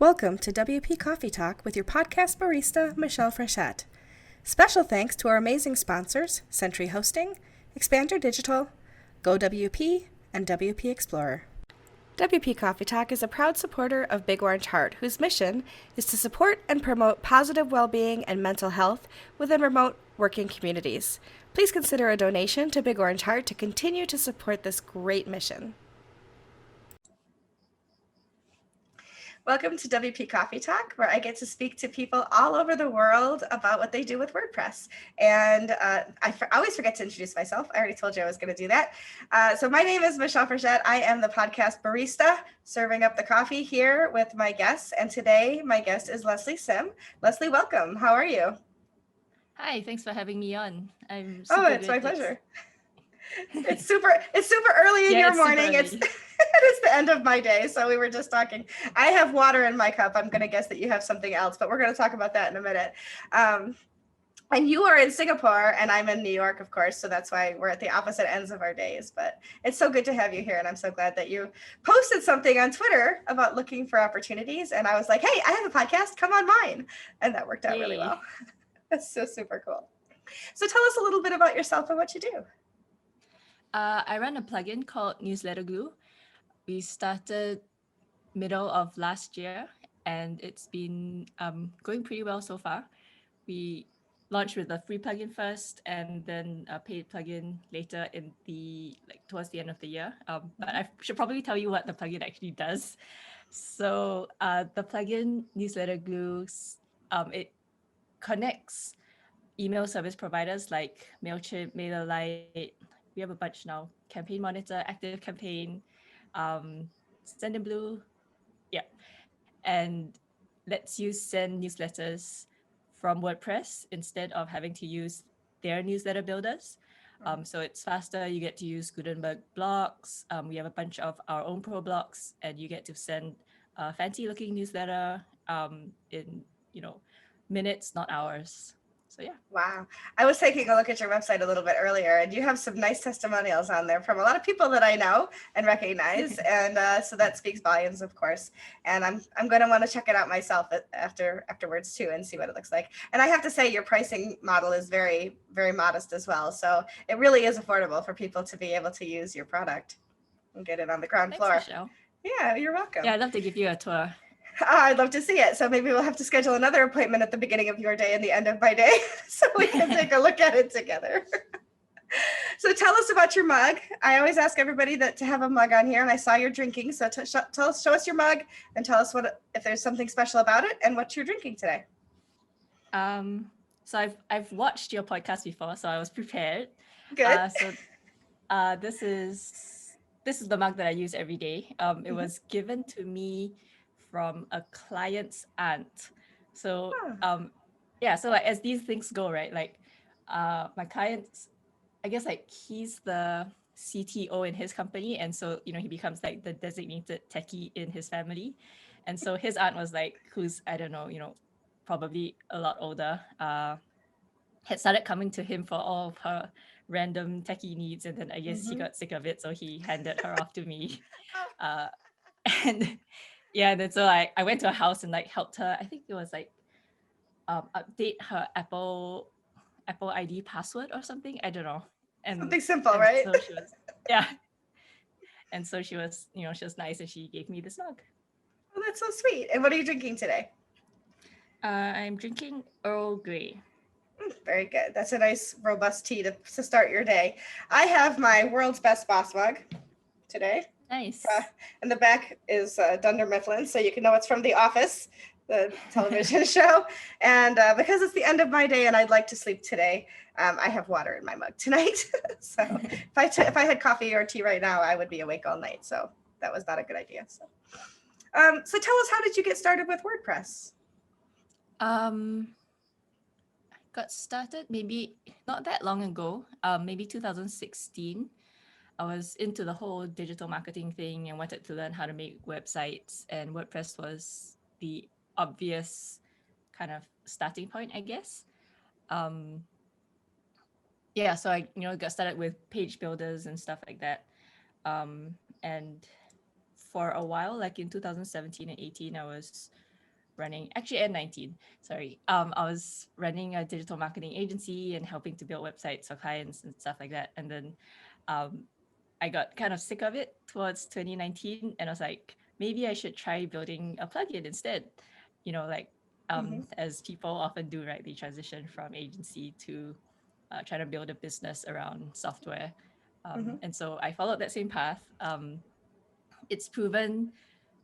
Welcome to WP Coffee Talk with your podcast barista, Michelle Frechette. Special thanks to our amazing sponsors, Century Hosting, Expander Digital, GoWP, and WP Explorer. WP Coffee Talk is a proud supporter of Big Orange Heart, whose mission is to support and promote positive well-being and mental health within remote working communities. Please consider a donation to Big Orange Heart to continue to support this great mission. Welcome to WP Coffee Talk, where I get to speak to people all over the world about what they do with WordPress. And I always forget to introduce myself. I already told you I was going to do that. So my name is Michelle Frechette. I am the podcast barista, serving up the coffee here with my guests. And today my guest is Lesley Sim. Lesley, welcome. How are you? Hi, thanks for having me on. I'm super good. It's my pleasure. It's super early in your morning. It's it's the end of my day, so we were just talking. I have water in my cup. I'm going to guess that you have something else, but we're going to talk about that in a minute. And you are in Singapore, and I'm in New York, of course, so that's why we're at the opposite ends of our days. But it's so good to have you here, and I'm so glad that you posted something on Twitter about looking for opportunities, and I was like, hey, I have a podcast, come on mine, and that worked out really well. That's so super cool. So tell us a little bit about yourself and what you do. I run a plugin called Newsletter Glue. We started middle of last year, and it's been going pretty well so far. We launched with a free plugin first, and then a paid plugin later in towards the end of the year. But I should probably tell you what the plugin actually does. So the plugin Newsletter Glue, it connects email service providers like MailChimp, MailerLite. We have a bunch now: Campaign Monitor, Active Campaign, Sendinblue, yeah, and lets you send newsletters from WordPress instead of having to use their newsletter builders. So it's faster. You get to use Gutenberg blocks. We have a bunch of our own pro blocks, and you get to send a fancy-looking newsletter in minutes, not hours. So yeah. Wow. I was taking a look at your website a little bit earlier, and you have some nice testimonials on there from a lot of people that I know and recognize. And so that speaks volumes, of course. And I'm going to want to check it out myself afterwards too, and see what it looks like. And I have to say your pricing model is very, very modest as well. So it really is affordable for people to be able to use your product and get it on the ground floor. Michelle. Yeah, you're welcome. Yeah, I'd love to give you a tour. I'd love to see it. So maybe we'll have to schedule another appointment at the beginning of your day and the end of my day so we can take a look at it together. So tell us about your mug. I always ask everybody to have a mug on here, and I saw you're drinking. So show us your mug and tell us if there's something special about it and what you're drinking today. So I've watched your podcast before, so I was prepared. Good. This is the mug that I use every day. It was given to me from a client's aunt. So so like, as these things go, right? Like my client's, I guess like he's the CTO in his company, and so he becomes like the designated techie in his family. And so his aunt was like, who's, I don't know, probably a lot older, had started coming to him for all of her random techie needs, and then I guess he got sick of it, so he handed her off to me. And yeah, and then so I went to her house and like helped her. I think it was like update her Apple ID password or something. I don't know. And something simple, right? So she was, and so she was, she was nice, and she gave me this mug. Oh, that's so sweet. And what are you drinking today? I'm drinking Earl Grey. Very good. That's a nice, robust tea to start your day. I have my world's best boss mug today. Nice. And the back is Dunder Mifflin, so you can know it's from The Office, the television show. And because it's the end of my day and I'd like to sleep today, I have water in my mug tonight. So if I had coffee or tea right now, I would be awake all night. So that was not a good idea. So tell us, how did you get started with WordPress? I got started maybe not that long ago, maybe 2016. I was into the whole digital marketing thing and wanted to learn how to make websites, and WordPress was the obvious kind of starting point, I guess. So I got started with page builders and stuff like that. And for a while, like in 2017 and 18, I was running, actually at 19, sorry. I was running a digital marketing agency and helping to build websites for clients and stuff like that. And then I got kind of sick of it towards 2019, and I was like, maybe I should try building a plugin instead. Like as people often do, right? They transition from agency to try to build a business around software. And so I followed that same path. It's proven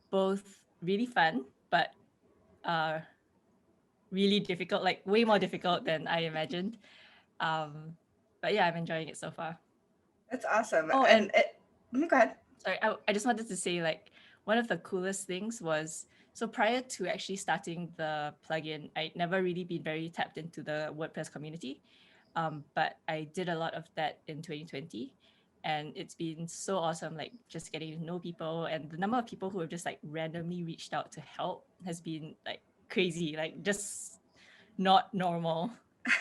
both really fun, but really difficult, like way more difficult than I imagined. But yeah, I'm enjoying it so far. That's awesome. Oh, And and go ahead. sorry, I just wanted to say, like, one of the coolest things was, so prior to actually starting the plugin, I'd never really been very tapped into the WordPress community. But I did a lot of that in 2020. And it's been so awesome, like just getting to know people. And the number of people who have just like randomly reached out to help has been like crazy, like just not normal.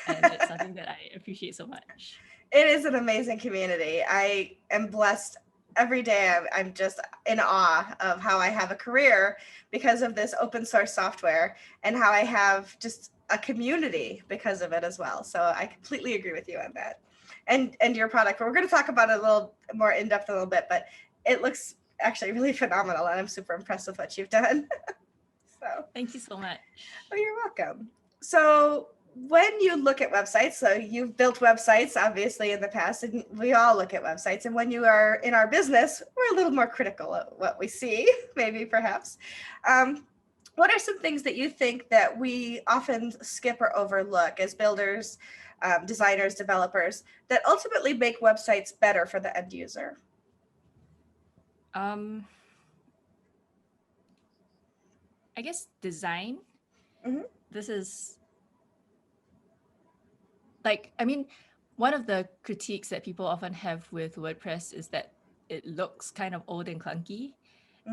And it's something that I appreciate so much. It is an amazing community. I am blessed every day. I'm just in awe of how I have a career because of this open source software, and how I have just a community because of it as well. So I completely agree with you on that. And your product, but we're going to talk about it a little more in depth a little bit, but it looks actually really phenomenal, and I'm super impressed with what you've done. So thank you so much. Oh, you're welcome. So when you look at websites, so you've built websites obviously in the past, and we all look at websites. And when you are in our business, we're a little more critical of what we see, maybe perhaps. What are some things that you think that we often skip or overlook as builders, designers, developers, that ultimately make websites better for the end user? I guess design. This is like, I mean, one of the critiques that people often have with WordPress is that it looks kind of old and clunky.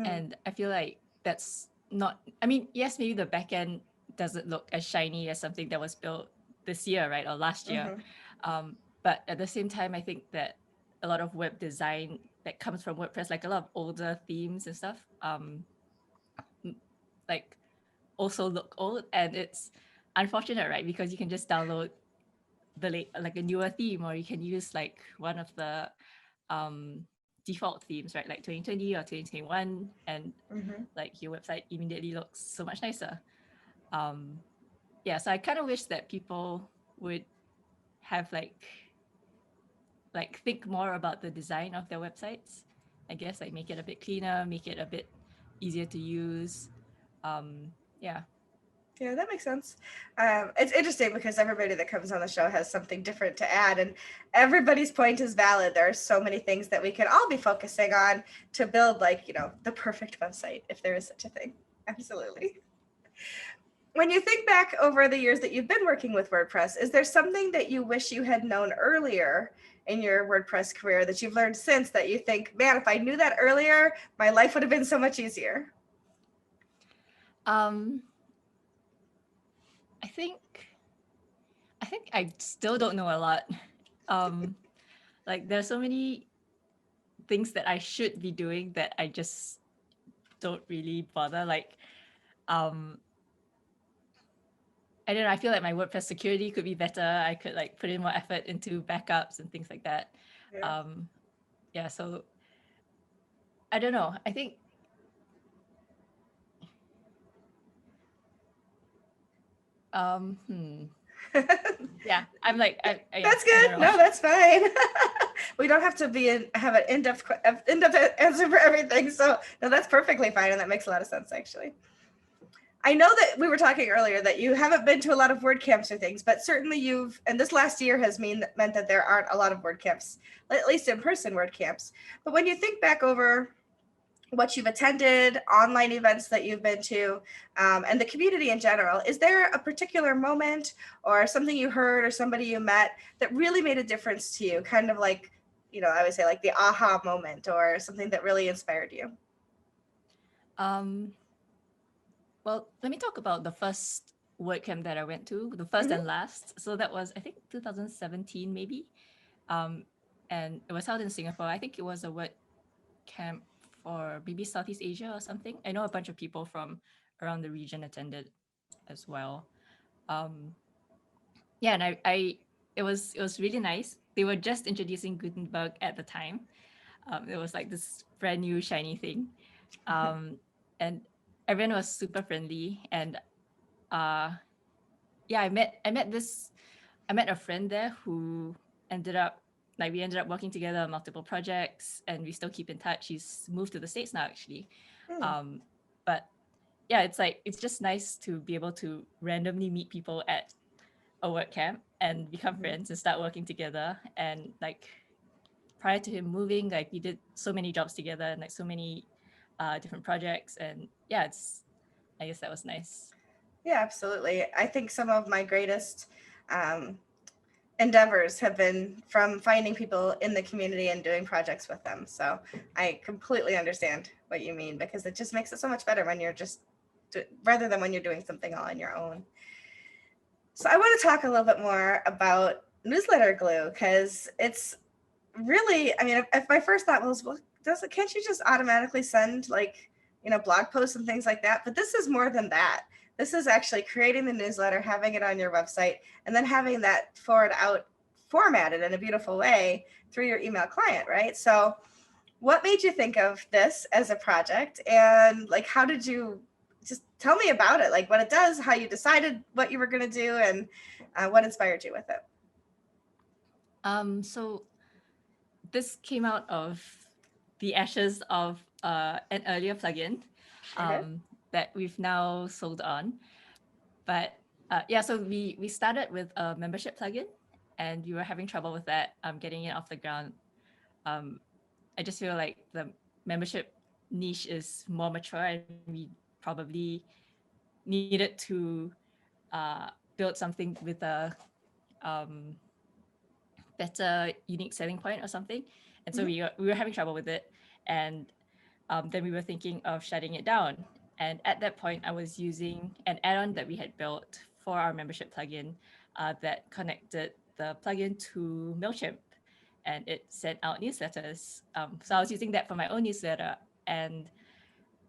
And I feel like that's not, I mean, yes, maybe the backend doesn't look as shiny as something that was built this year, right? Or last year. But at the same time, I think that a lot of web design that comes from WordPress, like a lot of older themes and stuff, like also look old. And it's unfortunate, right? Because you can just download like a newer theme, or you can use like one of the default themes, right? Like 2020 or 2021, and like your website immediately looks so much nicer. Yeah, so I kind of wish that people would have like think more about the design of their websites. I guess like make it a bit cleaner, make it a bit easier to use. Yeah. Yeah, that makes sense. It's interesting because everybody that comes on the show has something different to add, and everybody's point is valid. There are so many things that we can all be focusing on to build, like, the perfect website, if there is such a thing. Absolutely. When you think back over the years that you've been working with WordPress, is there something that you wish you had known earlier in your WordPress career that you've learned since that you think, man, if I knew that earlier, my life would have been so much easier? I think I still don't know a lot. Like there's so many things that I should be doing that I just don't really bother. Like, I don't know, I feel like my WordPress security could be better. I could like put in more effort into backups and things like that. Yeah. Yeah, so I don't know. I think yeah, I'm like, yeah, That's good. I No, that's fine. We don't have to have an in-depth answer for everything. So no, that's perfectly fine, and that makes a lot of sense actually. I know that we were talking earlier that you haven't been to a lot of WordCamps or things, but certainly and this last year has meant that there aren't a lot of WordCamps, at least in-person WordCamps. But when you think back over what you've attended, online events that you've been to, and the community in general, is there a particular moment or something you heard or somebody you met that really made a difference to you? Kind of like, I would say like the aha moment or something that really inspired you. Well, let me talk about the first WordCamp that I went to, the first and last. So that was, I think, 2017 maybe. And it was held in Singapore. I think it was a WordCamp for maybe Southeast Asia or something. I know a bunch of people from around the region attended as well. Um, yeah, and it was really nice. They were just introducing Gutenberg at the time. It was like this brand new shiny thing, um, and everyone was super friendly. And uh, yeah, I met a friend there who ended up we ended up working together on multiple projects, and we still keep in touch. She's moved to the States now, actually. Hmm. Um, but yeah, it's just nice to be able to randomly meet people at a work camp and become Mhm. friends and start working together. And like prior to him moving, like we did so many jobs together and like so many different projects. And yeah, it's I guess that was nice. Yeah, absolutely. I think some of my greatest um, endeavors have been from finding people in the community and doing projects with them. So I completely understand what you mean, because it just makes it so much better when you're just rather than when you're doing something all on your own. So I want to talk a little bit more about newsletter glue, because it's really, I mean, if my first thought was, well, can't you just automatically send like, blog posts and things like that? But this is more than that. This is actually creating the newsletter, having it on your website, and then having that forward out formatted in a beautiful way through your email client, right? So what made you think of this as a project, and like how did you, just tell me about it, like what it does, how you decided what you were going to do, and what inspired you with it? So this came out of the ashes of an earlier plugin Okay. that we've now sold on. But yeah, so we started with a membership plugin, and we were having trouble with that, getting it off the ground. Um, I just feel like the membership niche is more mature, and we probably needed to build something with a um, better unique selling point or something. And so Hmm. we were having trouble with it, and then we were thinking of shutting it down. And at that point, I was using an add-on that we had built for our membership plugin that connected the plugin to Mailchimp, and it sent out newsletters. So I was using that for my own newsletter, and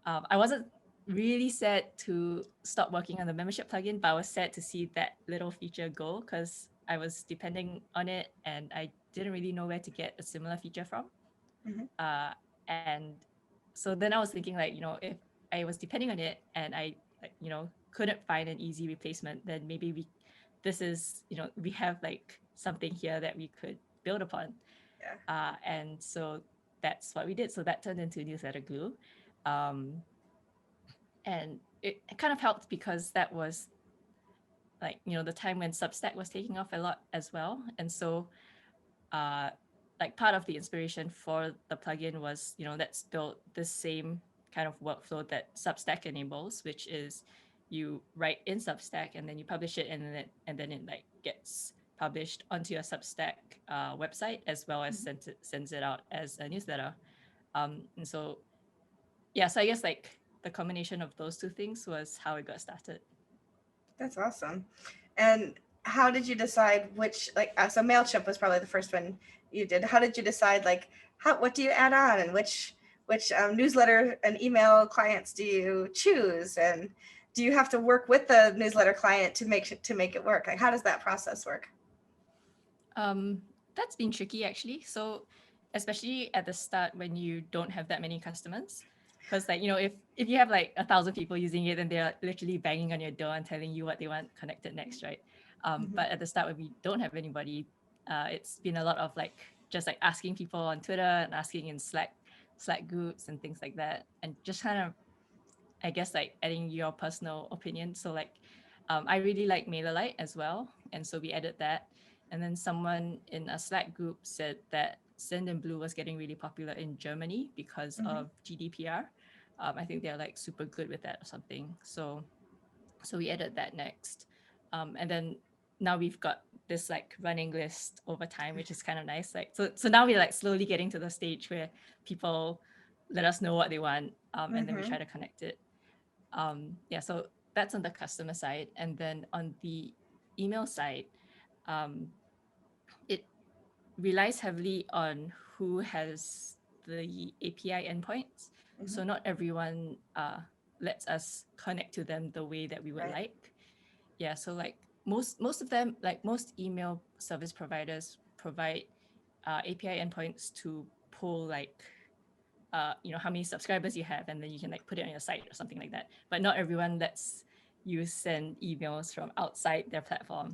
I wasn't really sad to stop working on the membership plugin, but I was sad to see that little feature go because I was depending on it and I didn't really know where to get a similar feature from. Hmm. Uh, and so then I was thinking, like, if I was depending on it and I, couldn't find an easy replacement, then maybe we have like something here that we could build upon. Yeah. And so that's what we did. So that turned into newsletter glue. Um, and it kind of helped because that was like the time when Substack was taking off a lot as well. And so uh like part of the inspiration for the plugin was let's build the same kind of workflow that Substack enables, which is you write in Substack and then you publish it, and then it like gets published onto your Substack website, as well as Mhm. sends it out as a newsletter. And so yeah, so I guess like the combination of those two things was how it got started. That's awesome. And how did you decide which, like, so Mailchimp was probably the first one you did. How did you decide, like, what do you add on, and which newsletter and email clients do you choose, and do you have to work with the newsletter client to make it work? Like, how does that process work? Um, that's been tricky actually. So, especially at the start when you don't have that many customers, because like if you have like 1,000 people using it, then they're literally banging on your door and telling you what they want connected next, right? Hmm. But at the start when we don't have anybody, it's been a lot of like just like asking people on Twitter and asking in Slack groups and things like that, and just kind of I guess like adding your personal opinion. So like I really like MailerLite as well, and so we added that. And then someone in a Slack group said that Send in Blue was getting really popular in Germany because Hmm. of GDPR. I think they're like super good with that or something. So we added that next, and then now we've got this like running list over time, which is kind of nice. Like so now we're like slowly getting to the stage where people let us know what they want, and then we Hmm. try to connect it. Yeah, so that's on the customer side. And then on the email side, um, it relies heavily on who has the API endpoints. Hmm. So not everyone lets us connect to them the way that we would Right. like. Yeah, so like most of them, like most email service providers provide API endpoints to pull like how many subscribers you have, and then you can like put it on your site or something like that. But not everyone lets you send emails from outside their platform.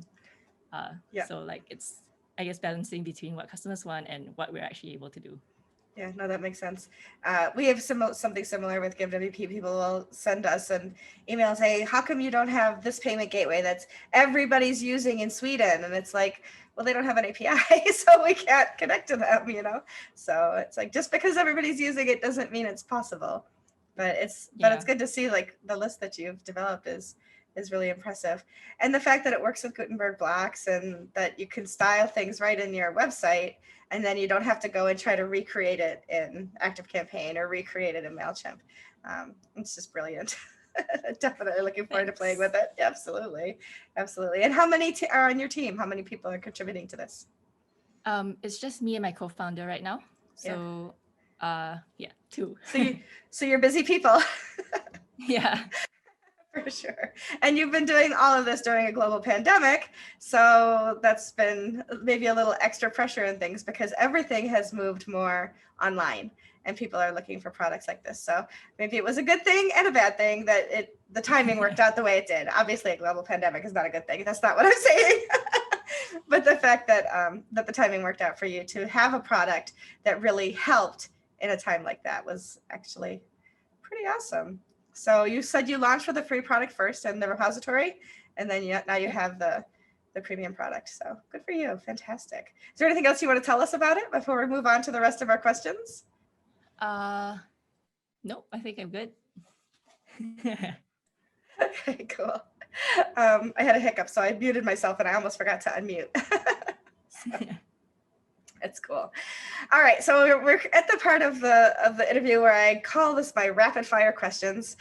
Yeah. So like it's, I guess, balancing between what customers want and what we're actually able to do. Yeah, no, that makes sense. We have something similar with GiveWP. People will send us an email and say, how come you don't have this payment gateway that's everybody's using in Sweden? And it's like, well, they don't have an API, so we can't connect to them, you know? So it's like, just because everybody's using it doesn't mean it's possible. But it's good to see like the list that you've developed is really impressive. And the fact that it works with Gutenberg blocks and that you can style things right in your website, and then you don't have to go and try to recreate it in ActiveCampaign or recreate it in MailChimp. It's just brilliant. Definitely looking forward to playing with it. Absolutely. Absolutely. And how many are on your team? How many people are contributing to this? It's just me and my co-founder right now. So two. So you're busy people. Yeah. For sure. And you've been doing all of this during a global pandemic. So that's been maybe a little extra pressure and things because everything has moved more online and people are looking for products like this. So maybe it was a good thing and a bad thing that the timing worked out the way it did. Obviously, a global pandemic is not a good thing. That's not what I'm saying. But the fact that that the timing worked out for you to have a product that really helped in a time like that was actually pretty awesome. So you said you launched with the free product first in the repository, and then now you have the premium product. So good for you. Fantastic. Is there anything else you want to tell us about it before we move on to the rest of our questions? Nope, I think I'm good. Okay, cool. I had a hiccup, so I muted myself and I almost forgot to unmute. It's cool. All right, so we're at the part of the interview where I call this my rapid fire questions.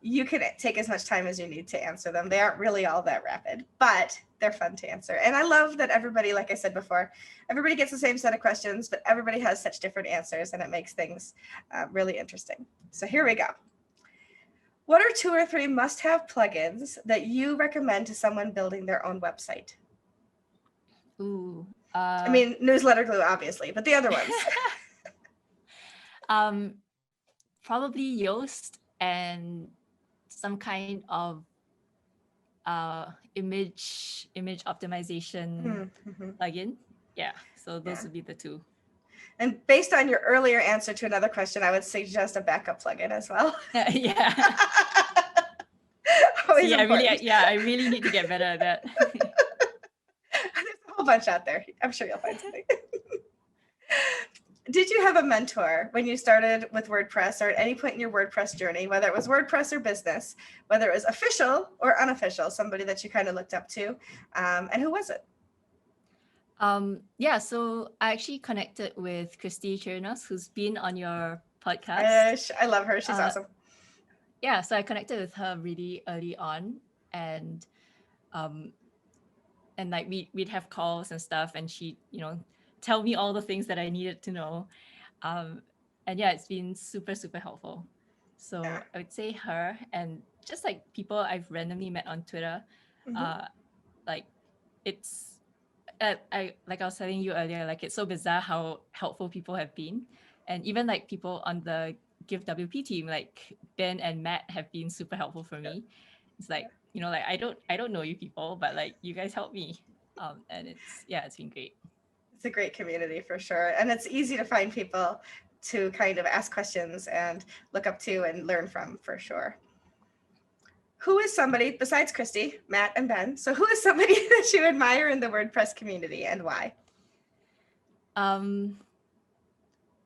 You can take as much time as you need to answer them. They aren't really all that rapid, but they're fun to answer. And I love that everybody, like I said before, everybody gets the same set of questions, but everybody has such different answers, and it makes things really interesting. So here we go. What are 2 or 3 must-have plugins that you recommend to someone building their own website? Ooh. I mean, Newsletter Glue, obviously, but the other ones. Probably Yoast and some kind of image optimization plugin. Yeah, so those would be the 2. And based on your earlier answer to another question, I would suggest a backup plugin as well. Yeah. Always I really need to get better at that. There's a whole bunch out there. I'm sure you'll find something. Did you have a mentor when you started with WordPress or at any point in your WordPress journey, whether it was WordPress or business, whether it was official or unofficial, somebody that you kind of looked up to, and who was it? So I actually connected with Christy Chirinos, who's been on your podcast. I love her. She's awesome. Yeah, so I connected with her really early on, and like we'd have calls and stuff, and she'd tell me all the things that I needed to know, and yeah, it's been super helpful. So I would say her, and just like people I've randomly met on Twitter, like it's. I was telling you earlier, like it's so bizarre how helpful people have been, and even like people on the GiveWP team, like Ben and Matt, have been super helpful for me. It's like like I don't know you people, but like you guys help me, and it's been great. It's a great community for sure, and it's easy to find people to kind of ask questions and look up to and learn from for sure. Who is somebody besides Christy, Matt, and Ben? So who is somebody that you admire in the WordPress community and why? Man,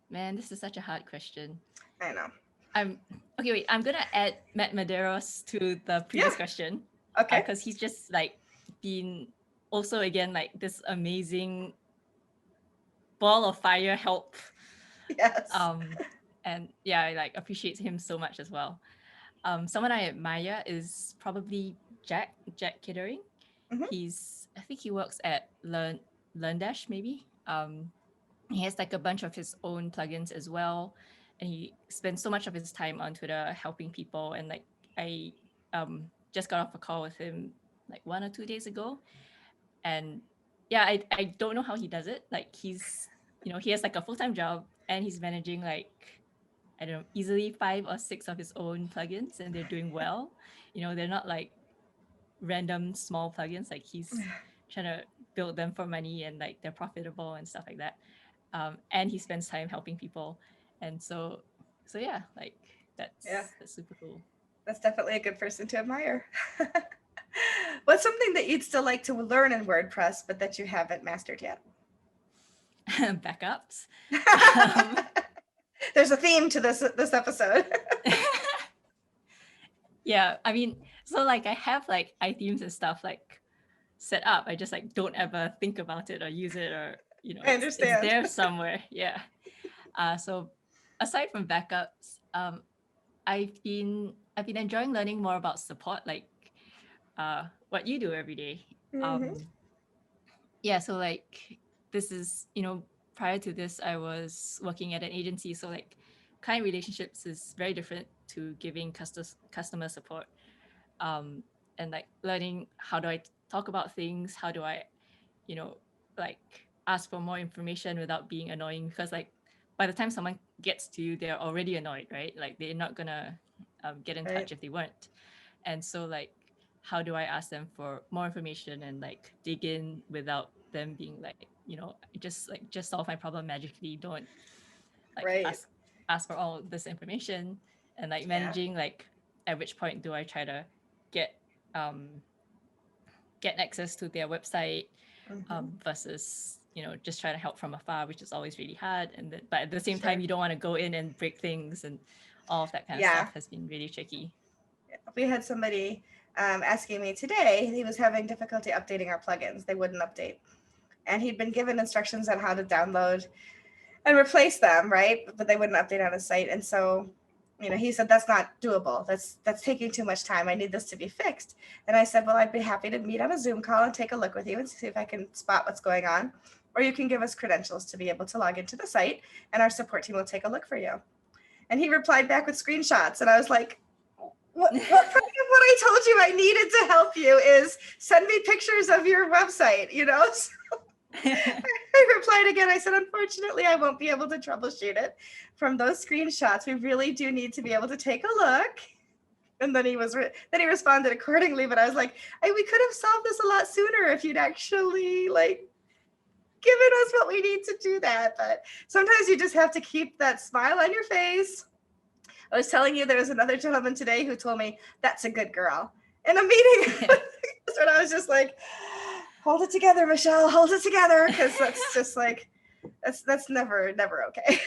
this is such a hard question. I know. I'm gonna add Matt Medeiros to the previous question. Okay. Because he's just like been also again like this amazing ball of fire help. Yes. And yeah, I like appreciate him so much as well. Someone I admire is probably Jack Kittering. I think he works at LearnDash maybe. He has like a bunch of his own plugins as well, and he spends so much of his time on Twitter helping people. And like I just got off a call with him like 1 or 2 days ago, and yeah, I don't know how he does it. Like he's, he has like a full-time job and he's managing like, I don't know, easily 5 or 6 of his own plugins, and they're doing well. They're not like random small plugins. Like he's trying to build them for money, and like they're profitable and stuff like that. And he spends time helping people, and so yeah, like Yeah, that's super cool. that's definitely a good person to admire. What's something that you'd still like to learn in WordPress, but that you haven't mastered yet? Backups. um, There's a theme to this episode. yeah, I mean, so like I have like iThemes and stuff like set up. I just like don't ever think about it or use it, or I it's understand. there somewhere. Yeah. So aside from backups, I've been enjoying learning more about support, like what you do every day. Hmm. Yeah, so like this is, prior to this I was working at an agency, so like client relationships is very different to giving customer support. um and like learning how do I talk about things, how do I, you know like ask for more information without being annoying, because like by the time someone gets to you they're already annoyed, right? Like they're not gonna get in Right, touch if they weren't. And so like how do I ask them for more information and like dig in without them being like, just solve my problem magically, don't like right. ask for all this information. And like Yeah. managing like at which point do I try to get um get access to their website, Hmm. versus just trying to help from afar, which is always really hard. But at the same time Sure. you don't want to go in and break things, and all of that kind of Yeah. stuff has been really tricky. We had somebody asking me today, he was having difficulty updating our plugins. They wouldn't update. And he'd been given instructions on how to download and replace them, right? But they wouldn't update on his site. And so, he said that's not doable. That's taking too much time. I need this to be fixed. And I said, well, I'd be happy to meet on a Zoom call and take a look with you and see if I can spot what's going on. Or you can give us credentials to be able to log into the site, and our support team will take a look for you. And he replied back with screenshots, and I was like, what part of what I told you I needed to help you is send me pictures of your website, So I replied again. I said, unfortunately, I won't be able to troubleshoot it from those screenshots. We really do need to be able to take a look. And then he responded accordingly. But I was like, we could have solved this a lot sooner if you'd actually like given us what we need to do that. But sometimes you just have to keep that smile on your face. I was telling you there was another gentleman today who told me that's a good girl in a meeting. Yeah. And I was just like, hold it together, Michelle, hold it together, because that's just like that's never okay.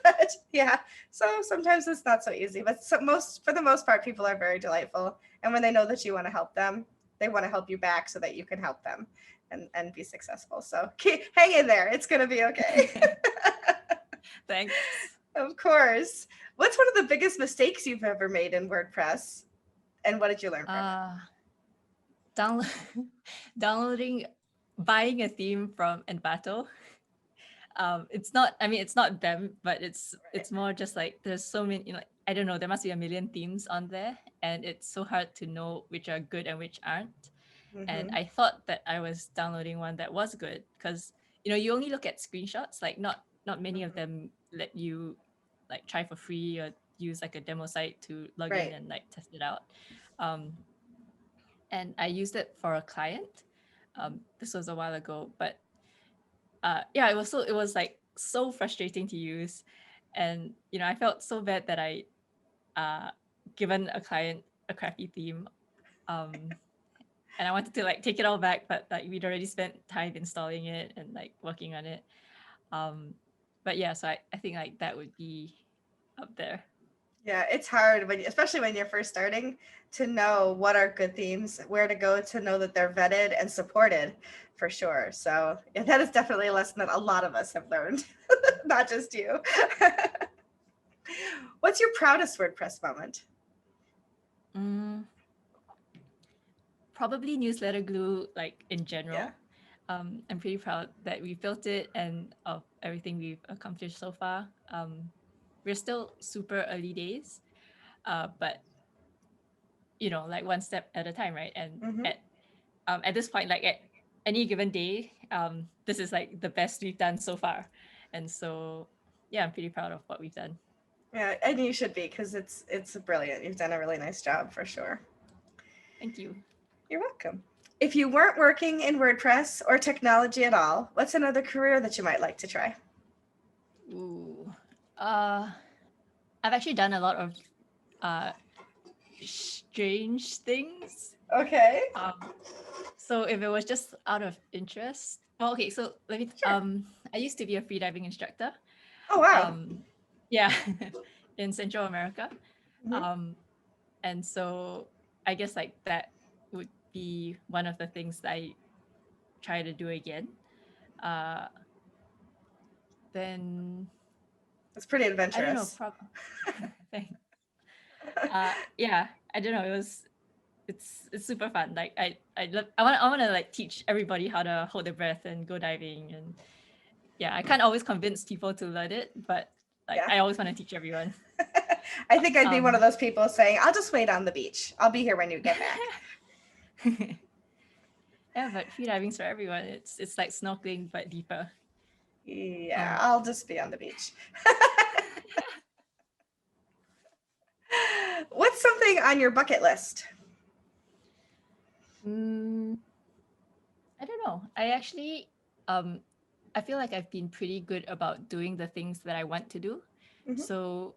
But yeah, so sometimes it's not so easy. But for the most part, people are very delightful, and when they know that you want to help them, they want to help you back so that you can help them and be successful. So hang in there, it's gonna be okay. Thanks. Of course. What's one of the biggest mistakes you've ever made in WordPress, and what did you learn from it? Download downloading buying a theme from Envato. It's not, I mean, it's not them, but it's more just like there's so many, I don't know, there must be a million themes on there, and it's so hard to know which are good and which aren't. And Mm-hmm. I thought that I was downloading one that was good, because you only look at screenshots, like not many of Mm-hmm. them let you like try for free or use like a demo site to log in Right. and like test it out. um, and I used it for a client. This was a while ago, but yeah, it was like so frustrating to use. And I felt so bad that I uh given a client a crappy theme. um and I wanted to like take it all back, but like we'd already spent time installing it and like working on it. um but yeah, so I think like that would be up there. Yeah, it's hard especially when you're first starting, to know what are good themes, where to go to know that they're vetted and supported, for sure. So yeah, that is definitely a lesson that a lot of us have learned, not just you. What's your proudest WordPress moment? mm, Probably newsletter glue, like in Yeah. general. I'm pretty proud that we built it and of everything we've accomplished so far. we're still super early days, but like one step at a time, right? And Mm-hmm. at this point, like at any given day, this is like the best we've done so far, and so yeah, I'm pretty proud of what we've done. Yeah, and you should be, because it's brilliant. You've done a really nice job for sure. Thank you. You're welcome. If you weren't working in WordPress or technology at all, what's another career that you might like to try? Ooh, I've actually done a lot of uh strange things. Okay. So if it was just out of interest, well, okay, so let me. Sure. I used to be a freediving instructor. Oh, wow. Yeah, in Central America. Mm-hmm. And so I guess like that would be one of the things that I try to do again. Then It's pretty I don't know, adventurous. thanks. Yeah, I don't know. It's super fun. Like I want to like teach everybody how to hold their breath and go diving, and yeah, I can't always convince people to learn it, but like Yeah. I always want to teach everyone. I think I'd be one of those people saying, I'll just wait on the beach. I'll be here when you get back. Yeah, but free diving's for everyone. It's like snorkeling but deeper. Yeah, I'll just be on the beach. What's something on your bucket list? I don't know. I actually I feel like I've been pretty good about doing the things that I want to do. Mm-hmm. So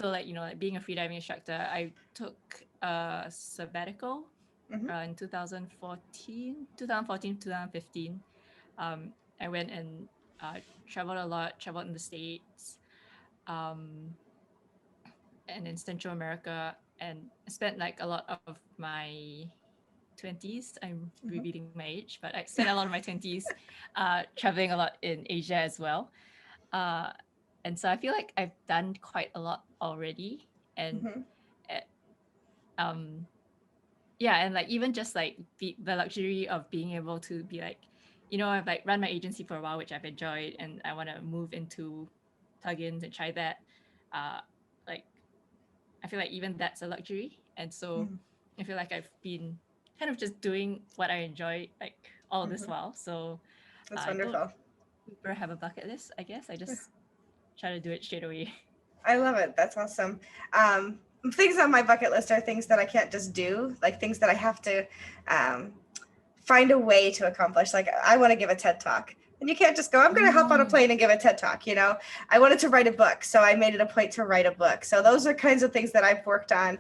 like like being a freediving instructor, I took a sabbatical in 2015. I went and traveled a lot, traveled in the States, and in Central America, and spent like a lot of my 20s. I'm revealing my age, but I spent a lot of my 20s traveling a lot in Asia as well. Uh, and so I feel like I've done quite a lot already. And Mm-hmm. um, yeah, and like even just like the luxury of being able to be like, I've like run my agency for a while, which I've enjoyed, and I want to move into plugins and try that. Like I feel like even that's a luxury, and so I feel like I've been kind of just doing what I enjoy like all this while. So That's I don't wonderful. super have a bucket list. I guess I just try to do it straight away. I love it. That's awesome. Things on my bucket list are things that I can't just do, like things that I have to find a way to accomplish. Like I want to give a TED talk. And you can't just go, I'm going to hop on a plane and give a TED talk. I wanted to write a book, so I made it a point to write a book. So those are kinds of things that I've worked on.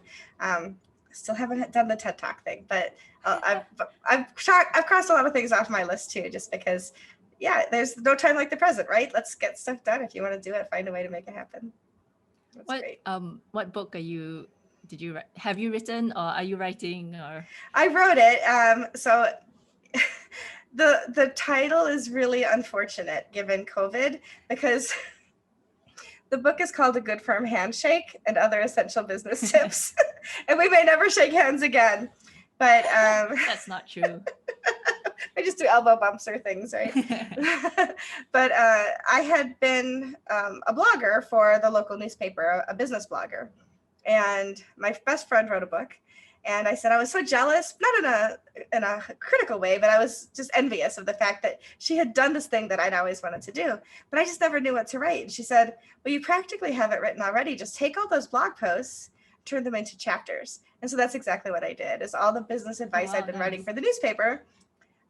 Still haven't done the TED talk thing, but I've crossed a lot of things off my list too, just because, yeah, there's no time like the present, right? Let's get stuff done. If you want to do it, find a way to make it happen. That's great. What book have you written, or are you writing, or? I wrote it. So the title is really unfortunate given COVID, because the book is called A Good Firm Handshake and Other Essential Business Tips. And we may never shake hands again. But that's not true. I just do elbow bumps or things, right? But I had been a blogger for the local newspaper, a business blogger. And my best friend wrote a book. And I said I was so jealous, not in a critical way, but I was just envious of the fact that she had done this thing that I'd always wanted to do. But I just never knew what to write. And she said, well, you practically have it written already. Just take all those blog posts, turn them into chapters. And so that's exactly what I did, is all the business advice I'd been writing for the newspaper.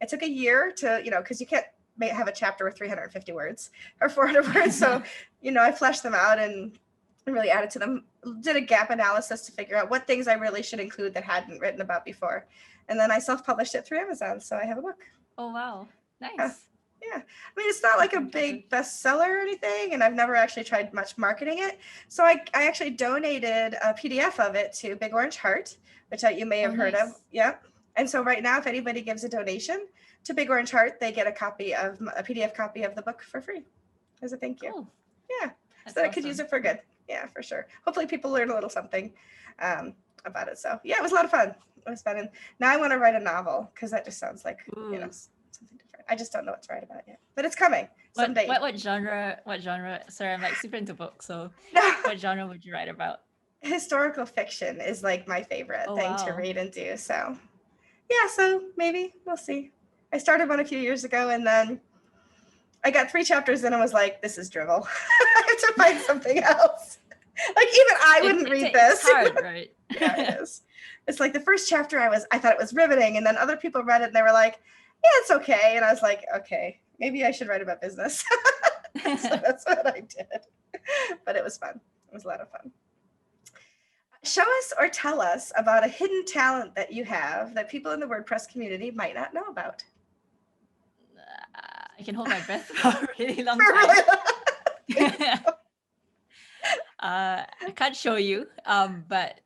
It took a year to, because you can't have a chapter with 350 words or 400 words. So, I fleshed them out and really added to them, did a gap analysis to figure out what things I really should include that hadn't written about before. And then I self-published it through Amazon. So I have a book. Oh, wow. Nice. Yeah. I mean, it's not like a big bestseller or anything, and I've never actually tried much marketing it. So I actually donated a PDF of it to Big Orange Heart, which you may have heard of. Yeah. And so right now, if anybody gives a donation to Big Orange Heart, they get a PDF copy of the book for free as a thank you. Cool. Yeah. So I could use it for good. Yeah, for sure. Hopefully people learn a little something about it. So yeah, it was a lot of fun. It was fun. And now I want to write a novel, because that just sounds like, something different. I just don't know what to write about yet, but it's coming someday. What genre? Sorry, I'm like super into books. So what genre would you write about? Historical fiction is like my favorite thing to Wow. read and do. So yeah, so maybe we'll see. I started one a few years ago, and then I got 3 chapters in and was like, this is drivel. I have to find something else. Like even I wouldn't read this. It's hard, right? Yeah, it is. It's like the first chapter I thought it was riveting, and then other people read it and they were like, yeah, it's okay. And I was like, okay, maybe I should write about business. So that's what I did. But it was fun. It was a lot of fun. Show us or tell us about a hidden talent that you have that people in the WordPress community might not know about. I can hold my breath for a really long time. I can't show you, but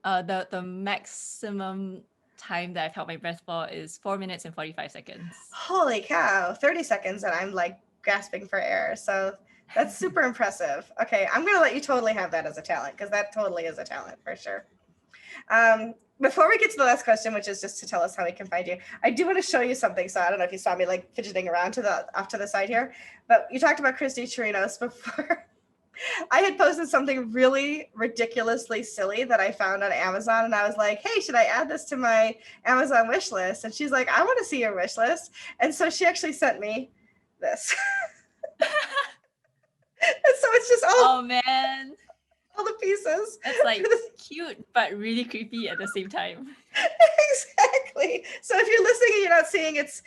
the maximum time that I've held my breath for is 4 minutes and 45 seconds. Holy cow, 30 seconds and I'm like gasping for air. So that's super impressive. Okay, I'm going to let you totally have that as a talent because that totally is a talent for sure. Before we get to the last question, which is just to tell us how we can find you, I do want to show you something. So I don't know if you saw me like fidgeting around off to the side here, but you talked about Christy Chirinos before. I had posted something really ridiculously silly that I found on Amazon, and I was like, hey, should I add this to my Amazon wish list? And she's like, I want to see your wish list. And so she actually sent me this. And so it's just oh man, all the pieces. That's like cute but really creepy at the same time. Exactly. So if you're listening and you're not seeing, it's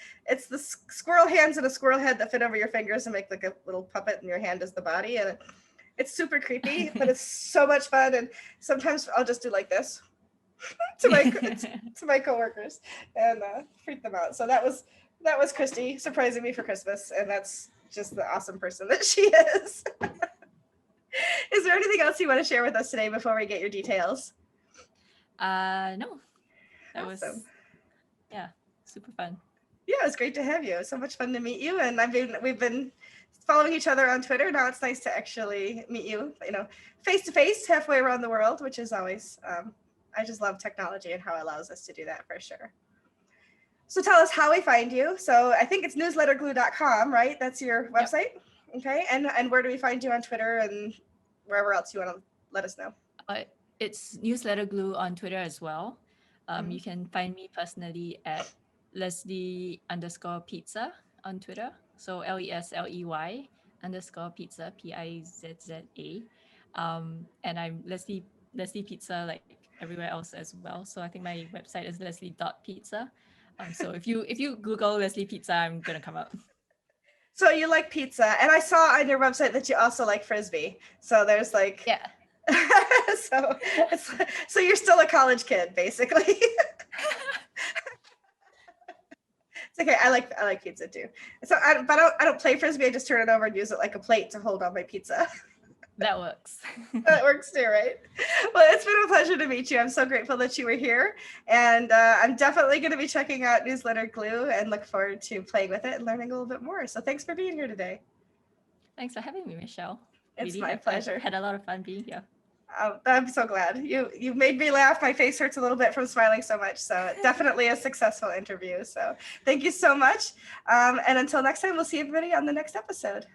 the squirrel hands and a squirrel head that fit over your fingers and make like a little puppet, and your hand is the body, and it's super creepy, but it's so much fun. And sometimes I'll just do like this to my coworkers and freak them out. So that was Christy surprising me for Christmas, and that's just the awesome person that she is. Is there anything else you want to share with us today before we get your details? No. That awesome. was super fun. Yeah, it was great to have you. It was so much fun to meet you, and we've been following each other on Twitter. Now it's nice to actually meet you, face to face, halfway around the world, which is always, I just love technology and how it allows us to do that for sure. So tell us how we find you. So I think it's newsletterglue.com, right? That's your website. Yep. Okay. And where do we find you on Twitter and wherever else you want to let us know? It's Newsletter Glue on Twitter as well. You can find me personally at Lesley_pizza on Twitter. So LESLEY _pizza, PIZZA. And I'm Lesley Pizza like everywhere else as well. So I think my website is leslie.pizza. So if you Google Lesley Pizza, I'm gonna come up. So you like pizza, and I saw on your website that you also like Frisbee. So there's like so you're still a college kid, basically. It's okay. I like pizza too. So I don't play Frisbee. I just turn it over and use it like a plate to hold on my pizza. That works. That works too, right? Well, it's been a pleasure to meet you. I'm so grateful that you were here. And I'm definitely going to be checking out Newsletter Glue and look forward to playing with it and learning a little bit more. So thanks for being here today. Thanks for having me, Michelle. It's my pleasure. Had a lot of fun being here. I'm so glad. You made me laugh. My face hurts a little bit from smiling so much. So definitely a successful interview. So thank you so much. And until next time, we'll see everybody on the next episode.